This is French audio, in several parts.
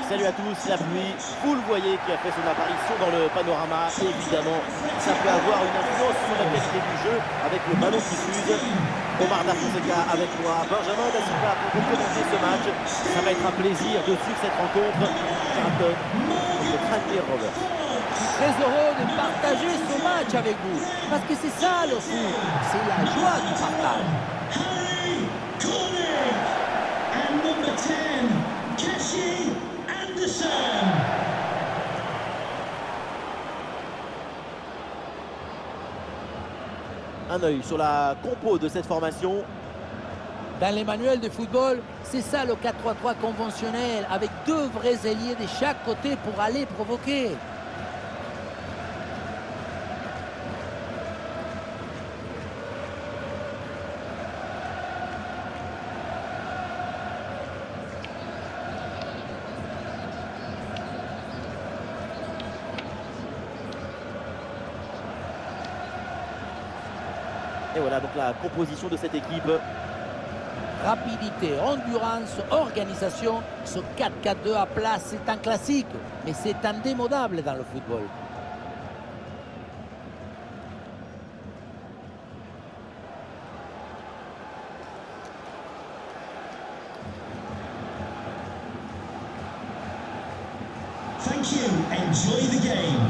Salut à tous, la pluie, vous le voyez, qui a fait son apparition dans le panorama. Évidemment, ça peut avoir une influence sur la qualité du jeu avec le ballon qui fuse. Omar Da Fonseca avec moi, Benjamin Da Silva pour commenter ce match. Ça va être un plaisir de suivre cette rencontre. Carlton contre Tranmere Rovers. Je suis très heureux de partager ce match avec vous. Parce que c'est ça le foot, c'est la joie du partage. And number 10, Cassie Anderson. Un œil sur la compo de cette formation. Dans les manuels de football, c'est ça le 4-3-3 conventionnel, avec deux vrais ailiers de chaque côté pour aller provoquer. Et voilà donc la composition de cette équipe. Rapidité, endurance, organisation, ce 4-4-2 à plat, c'est un classique, mais c'est indémodable dans le football. Thank you. Enjoy the game.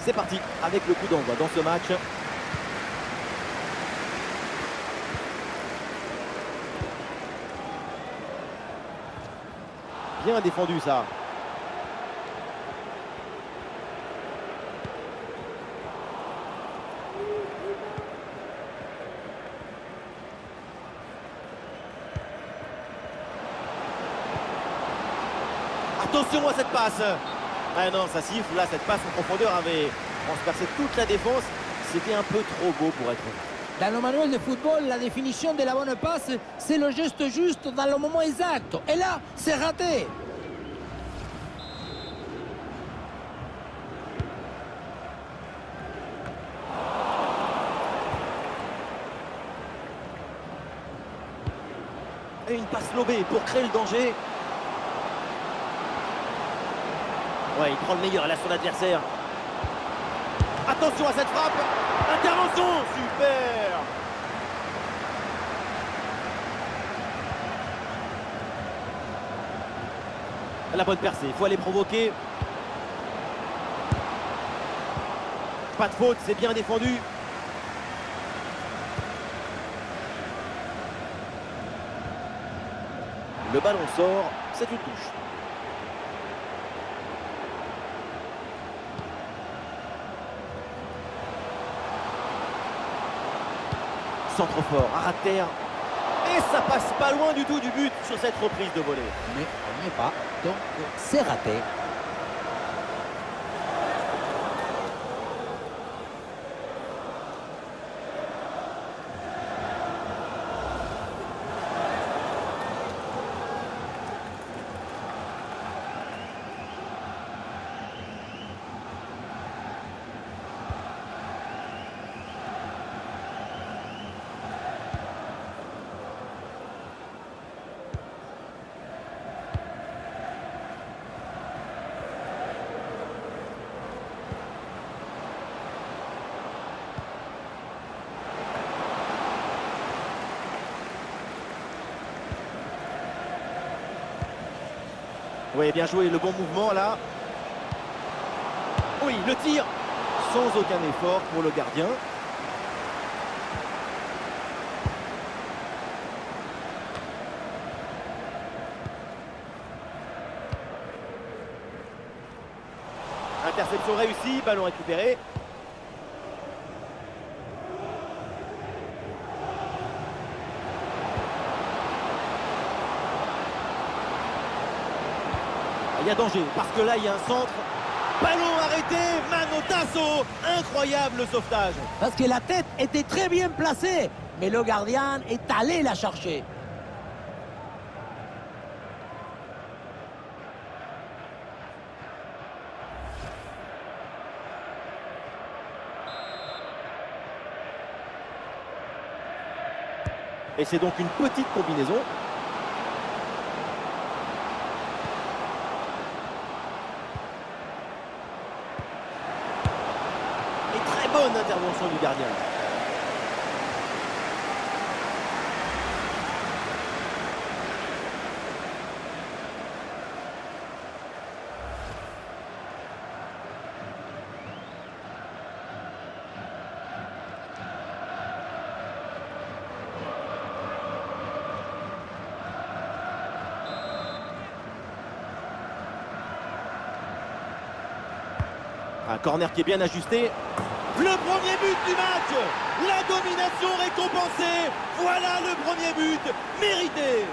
C'est parti avec le coup d'envoi dans ce match. Bien défendu ça. Attention à cette passe. Ah non, ça siffle. Là, cette passe en profondeur avait transpercé toute la défense. C'était un peu trop beau pour être vrai. Dans le manuel de football, la définition de la bonne passe, c'est le geste juste dans le moment exact. Et là, c'est raté. Et une passe lobée pour créer le danger. Ouais, il prend le meilleur là sur l'adversaire. Attention à cette frappe. Intervention, super. La bonne percée, il faut aller provoquer. Pas de faute, c'est bien défendu. Le ballon sort, c'est une touche. Centre fort, à ras de terre. Et ça passe pas loin du tout du but sur cette reprise de volée. Mais on n'y est pas, donc c'est raté. Oui, bien joué, le bon mouvement là. Oui, le tir sans aucun effort pour le gardien. Interception réussie, ballon récupéré. Il y a danger, parce que là, il y a un centre. Ballon arrêté, Manotasso. Incroyable sauvetage. Parce que la tête était très bien placée, mais le gardien est allé la chercher. Et c'est donc une petite combinaison. Et très bonne intervention du gardien. Un corner qui est bien ajusté. Le premier but du match. La domination récompensée. Voilà le premier but mérité.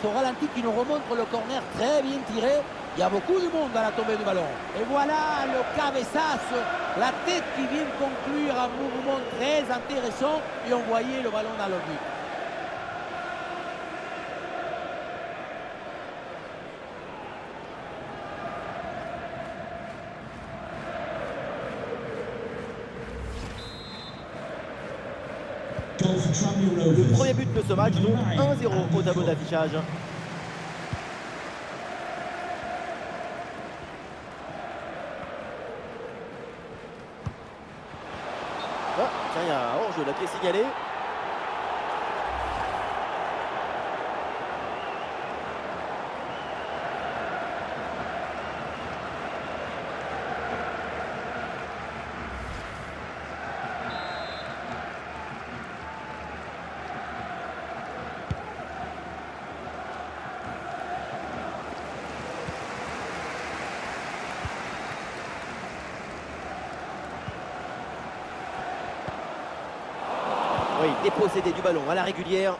Ce ralenti qui nous remontre le corner très bien tiré. Il y a beaucoup de monde dans la tombée du ballon. Et voilà le cabeçazo, la tête qui vient conclure un mouvement très intéressant. Et on voyait le ballon dans le but. Le premier but de ce match, donc 1-0 au tableau d'affichage. Ah, tiens, il y a un hors-jeu là qui est signalé. Oui, dépossédé du ballon à la régulière.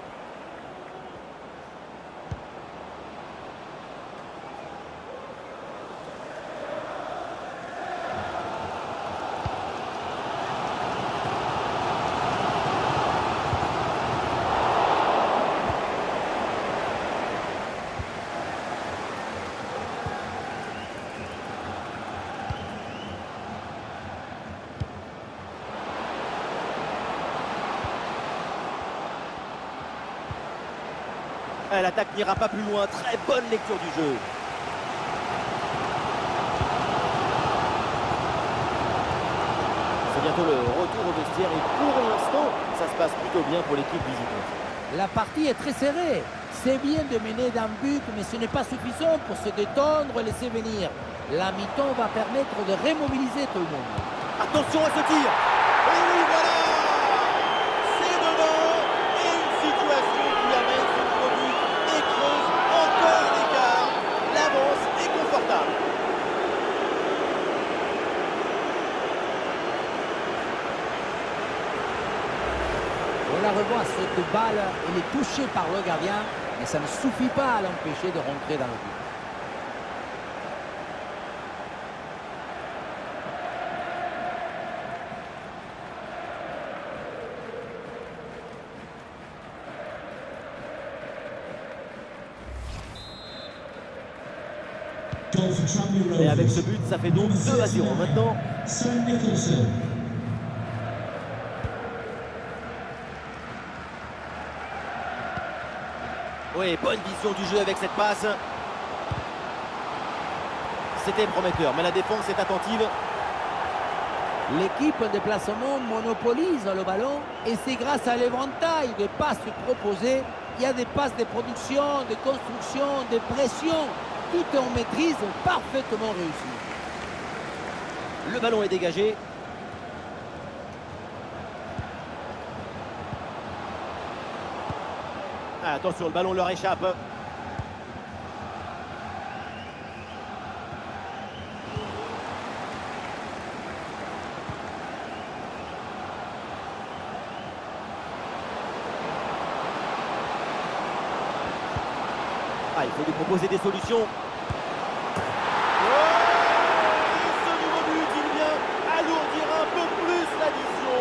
L'attaque n'ira pas plus loin. Très bonne lecture du jeu. C'est bientôt le retour au vestiaire et pour l'instant, ça se passe plutôt bien pour l'équipe visitante. La partie est très serrée. C'est bien de mener d'un but, mais ce n'est pas suffisant pour se détendre et laisser venir. La mi-temps va permettre de remobiliser tout le monde. Attention à ce tir. Et oui, voilà. C'est dedans. Et une situation qui amène ce nouveau but et creuse encore l'écart. L'avance est confortable. On la revoit, cette balle, elle est touchée par le gardien, mais ça ne suffit pas à l'empêcher de rentrer dans le but. Et avec ce but, ça fait donc 2-0 maintenant. Oui, bonne vision du jeu avec cette passe. C'était prometteur, mais la défense est attentive. L'équipe en déplacement monopolise le ballon et c'est grâce à l'éventail de passes proposées. Il y a des passes de production, de construction, de pression. Tout est en maîtrise, parfaitement réussi. Le ballon est dégagé. Ah, attention, le ballon leur échappe. Ah, il faut lui proposer des solutions. Ce nouveau but, il vient alourdir un peu plus l'addition.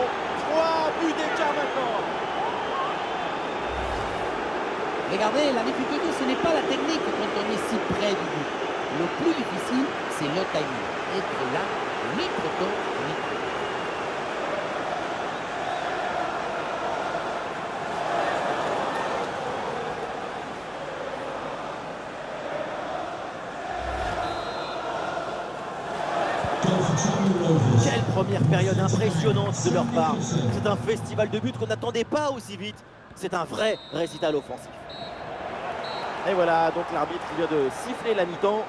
3 buts d'écart maintenant. Regardez, la difficulté, ce n'est pas la technique quand on est si près du but. Le plus difficile, c'est le timing. Être là, ni trop tôt, ni trop tard. Quelle première période impressionnante de leur part. C'est un festival de buts qu'on n'attendait pas aussi vite. C'est un vrai récital offensif. Et voilà, donc l'arbitre vient de siffler la mi-temps.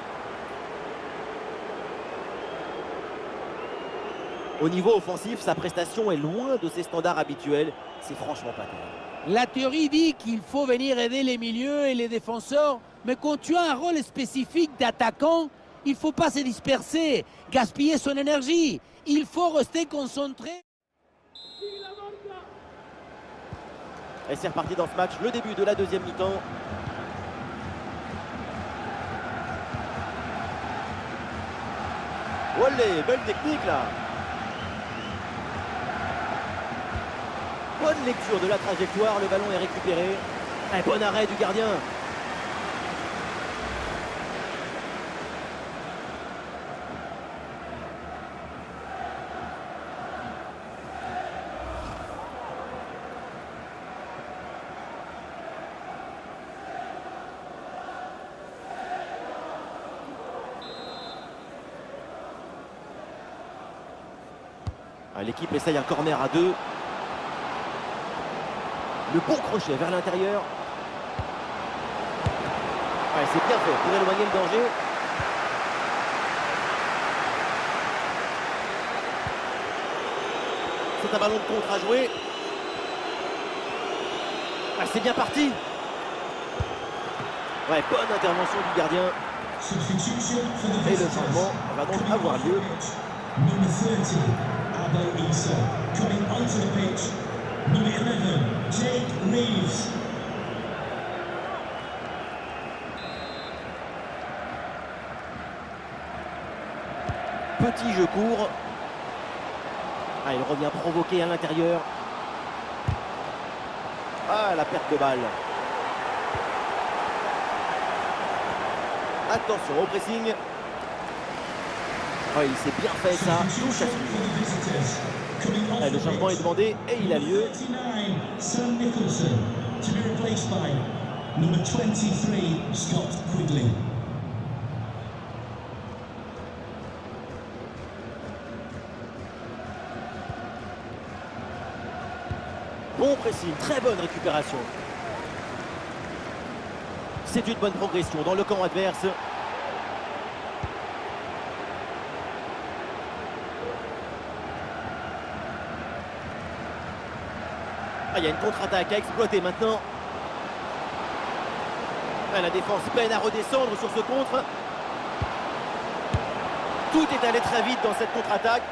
Au niveau offensif, sa prestation est loin de ses standards habituels. C'est franchement pas terrible. La théorie dit qu'il faut venir aider les milieux et les défenseurs, mais quand tu as un rôle spécifique d'attaquant, il ne faut pas se disperser, gaspiller son énergie. Il faut rester concentré. Et c'est reparti dans ce match, le début de la deuxième mi-temps. Olé, belle technique là. Bonne lecture de la trajectoire, le ballon est récupéré. Un bon arrêt du gardien. L'équipe essaye un corner à deux. Le bon crochet vers l'intérieur. Ouais, c'est bien fait pour éloigner le danger. C'est un ballon de contre à jouer. Ah, c'est bien parti. Ouais, bonne intervention du gardien. Et le changement va donc avoir lieu. Number 30, Abo Issa. Coming onto the pitch, number 11, Jake Reeves. Petit jeu court. Ah, il revient provoquer à l'intérieur. Ah, la perte de balle. Attention au pressing. Oh, il s'est bien fait ça, touche à suivre. Le changement est demandé et il a lieu. 39, Sam Nicholson, to be replaced by number 23, Scott Quigley. Bon pressing, très bonne récupération. C'est une bonne progression dans le camp adverse. Ah, il y a une contre-attaque à exploiter maintenant. Ah, la défense peine à redescendre sur ce contre. Tout est allé très vite dans cette contre-attaque.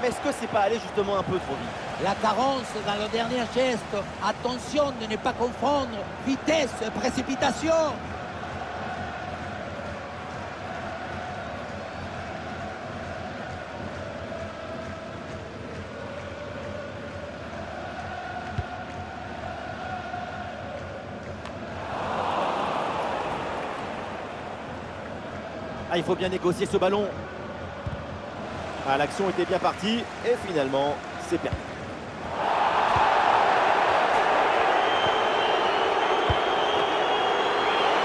Mais est-ce que c'est pas allé justement un peu trop vite? La carence dans le dernier geste. Attention de ne pas confondre vitesse, précipitation. Ah, il faut bien négocier ce ballon. Ah, l'action était bien partie et finalement, c'est perdu.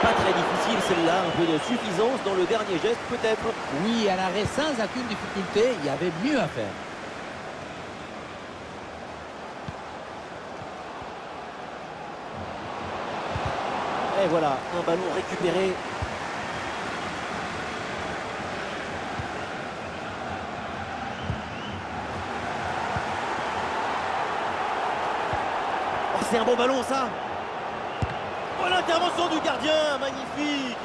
Pas très difficile celle-là, un peu de suffisance dans le dernier geste peut-être. Oui, à l'arrêt sans aucune difficulté, il y avait mieux à faire. Et voilà, un ballon récupéré. Oh, c'est un bon ballon ça. Oh, l'intervention du gardien, magnifique.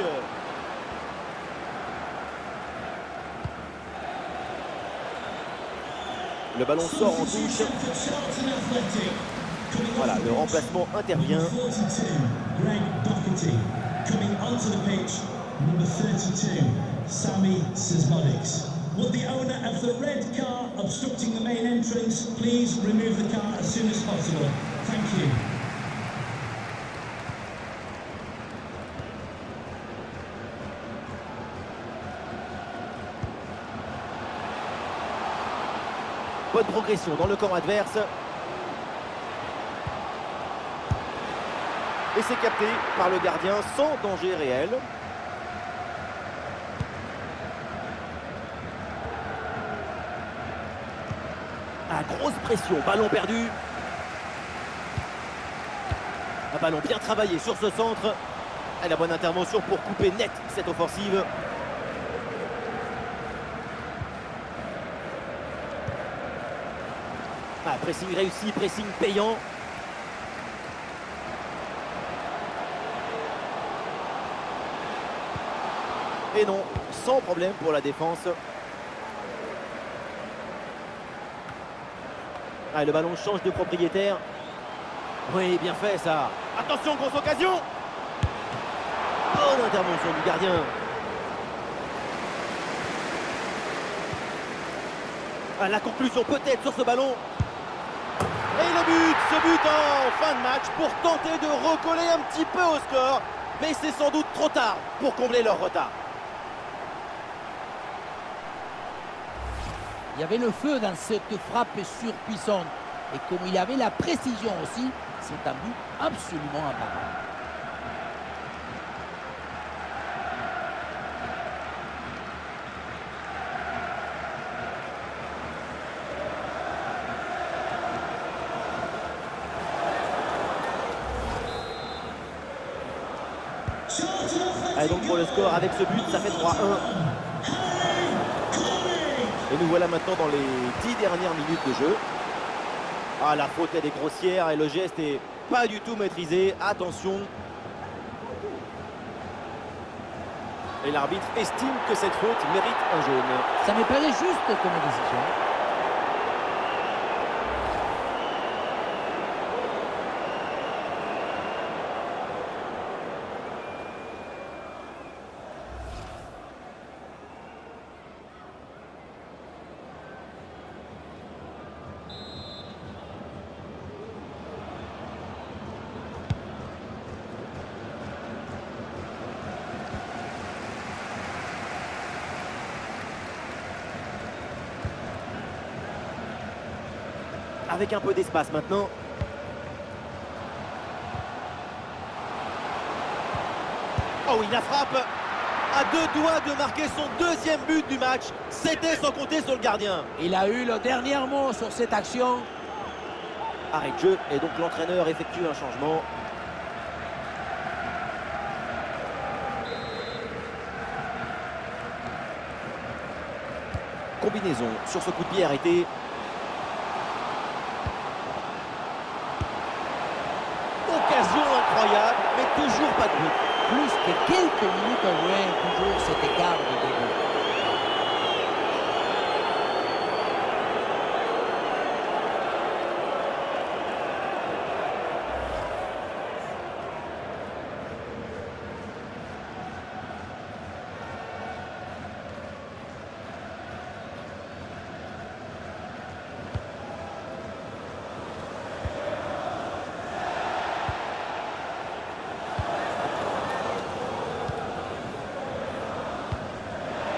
Le ballon sort en touche. Voilà, le remplacement intervient. Number 42, Greg Doherty. Coming onto the pitch, number 32, Sammy Sismodics. Would the owner of the red car obstructing the main entrance please remove the car as soon as possible? Thank you. Bonne progression dans le camp adverse. Et c'est capté par le gardien sans danger réel. Ah, grosse pression, ballon perdu. Un ballon bien travaillé sur ce centre. Et la bonne intervention pour couper net cette offensive. Ah, pressing réussi, pressing payant. Et non, sans problème pour la défense. Ah, le ballon change de propriétaire. Oui, bien fait ça. Attention, grosse occasion. Bonne intervention du gardien. Ah, la conclusion peut-être sur ce ballon. Et le but, ce but en fin de match pour tenter de recoller un petit peu au score. Mais c'est sans doute trop tard pour combler leur retard. Il y avait le feu dans cette frappe surpuissante. Et comme il y avait la précision aussi, c'est un but absolument imparable. Allez, donc pour le score, avec ce but, ça fait 3-1. Et nous voilà maintenant dans les 10 dernières minutes de jeu. Ah, la faute, elle est grossière et le geste est pas du tout maîtrisé. Attention. Et l'arbitre estime que cette faute mérite un jaune. Ça me paraît juste comme décision. Avec un peu d'espace maintenant. Oh oui, la frappe à deux doigts de marquer son deuxième but du match. C'était sans compter sur le gardien. Il a eu le dernier mot sur cette action. Arrêt de jeu et donc l'entraîneur effectue un changement. Combinaison sur ce coup de pied arrêté. Occasion incroyable, mais toujours pas de but. Plus que quelques minutes à jouer, toujours cet écart de début.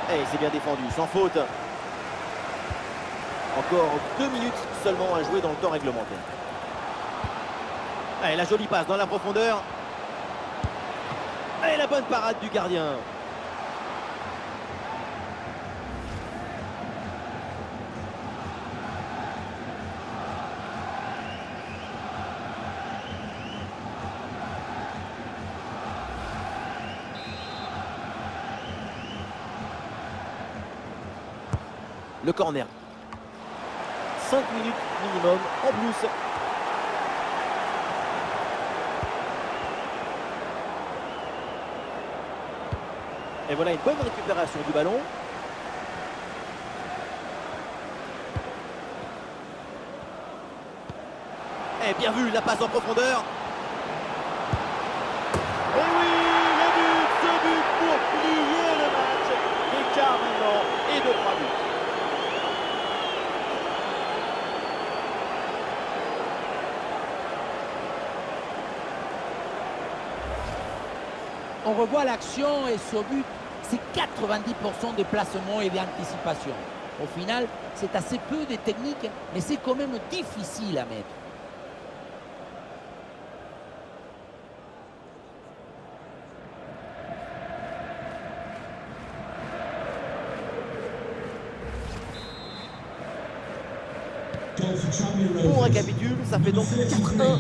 Et c'est bien défendu, sans faute. Encore 2 minutes seulement à jouer dans le temps réglementaire. Et la jolie passe dans la profondeur. Et la bonne parade du gardien. Le corner. 5 minutes minimum en plus. Et voilà une bonne récupération du ballon. Et bien vu, la passe en profondeur. Et oui, le but, ce but pour plier le match. L'écart maintenant est de 3 buts. On revoit l'action et ce but, c'est 90% de placement et d'anticipation. Au final, c'est assez peu de technique, mais c'est quand même difficile à mettre. On récapitule, ça fait donc 4-1.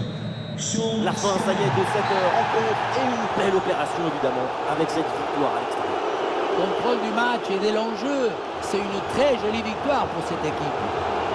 La fin, ça y est, de cette rencontre et une belle opération évidemment avec cette victoire à l'extérieur. Contrôle du match et de l'enjeu, c'est une très jolie victoire pour cette équipe.